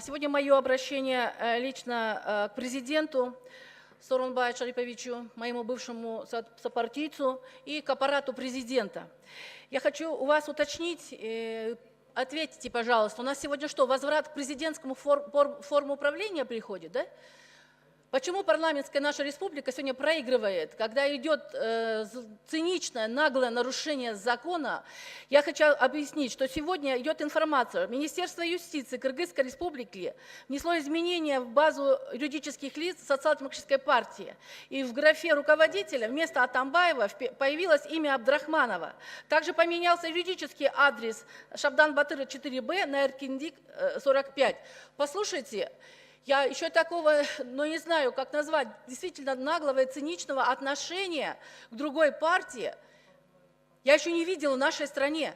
Сегодня мое обращение лично к президенту Сооронбаю Шариповичу, моему бывшему сопартийцу, и к аппарату президента. Я хочу у вас уточнить, ответьте, пожалуйста, у нас сегодня что, возврат к президентскому форму управления приходит, да? Почему парламентская наша республика сегодня проигрывает, когда идет циничное, наглое нарушение закона? Я хочу объяснить, что сегодня идет информация. Министерство юстиции Кыргызской республики внесло изменения в базу юридических лиц социал-демократической партии. И в графе руководителя вместо Атамбаева появилось имя Абдрахманова. Также поменялся юридический адрес Шабдан Батыра 4Б на Эркиндик 45. Послушайте. Я еще такого, но не знаю, как назвать, действительно наглого и циничного отношения к другой партии я еще не видела в нашей стране.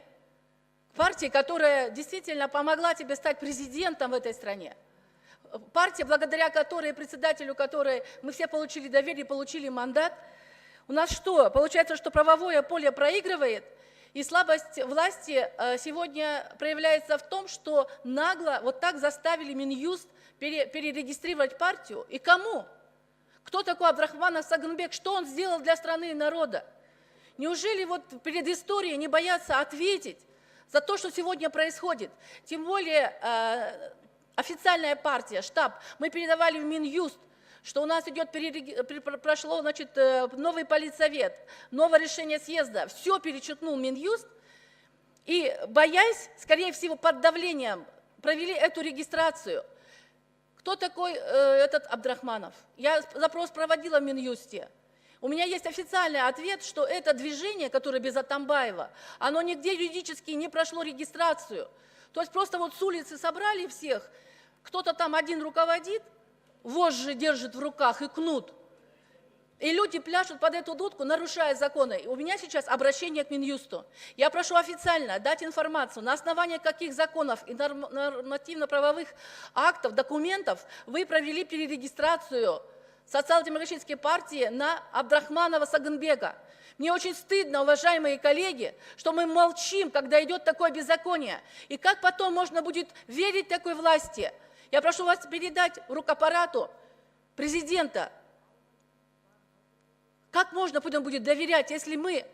Партия, которая действительно помогла тебе стать президентом в этой стране. Партия, благодаря которой, председателю которой мы все получили доверие, получили мандат. У нас что? Получается, что правовое поле проигрывает, и слабость власти сегодня проявляется в том, что нагло вот так заставили Минюст перерегистрировать партию. И кому? Кто такой Абдрахманов Сагынбек? Что он сделал для страны и народа? Неужели вот перед историей не боятся ответить за то, что сегодня происходит? Тем более официальная партия, штаб, мы передавали в Минюст, что у нас идет, прошло, значит, новый политсовет, новое решение съезда, все перечеркнул Минюст, и, боясь, скорее всего, под давлением, провели эту регистрацию. Кто такой этот Абдрахманов? Я запрос проводила в Минюсте. У меня есть официальный ответ, что это движение, которое без Атамбаева, оно нигде юридически не прошло регистрацию. То есть просто вот с улицы собрали всех, кто-то там один руководит, вожжи держит в руках и кнут. И люди пляшут под эту дудку, нарушая законы. И у меня сейчас обращение к Минюсту. Я прошу официально дать информацию, на основании каких законов и нормативно-правовых актов, документов вы провели перерегистрацию социал-демократической партии на Абдрахманова Сагынбека. Мне очень стыдно, уважаемые коллеги, что мы молчим, когда идет такое беззаконие. И как потом можно будет верить такой власти? Я прошу вас передать рукаппарату президента. Как можно потом будет доверять, если мы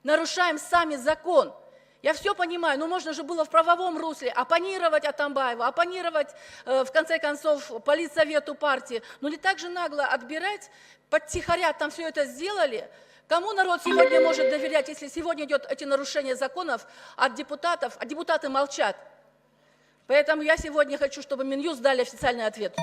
нарушаем сами закон? Я все понимаю, но можно же было в правовом русле оппонировать Атамбаеву, оппонировать, в конце концов, политсовету партии. Но не так же нагло отбирать, подтихоря там все это сделали. Кому народ сегодня может доверять, если сегодня идет эти нарушения законов от депутатов, а депутаты молчат? Поэтому я сегодня хочу, чтобы Минюст дали официальный ответ.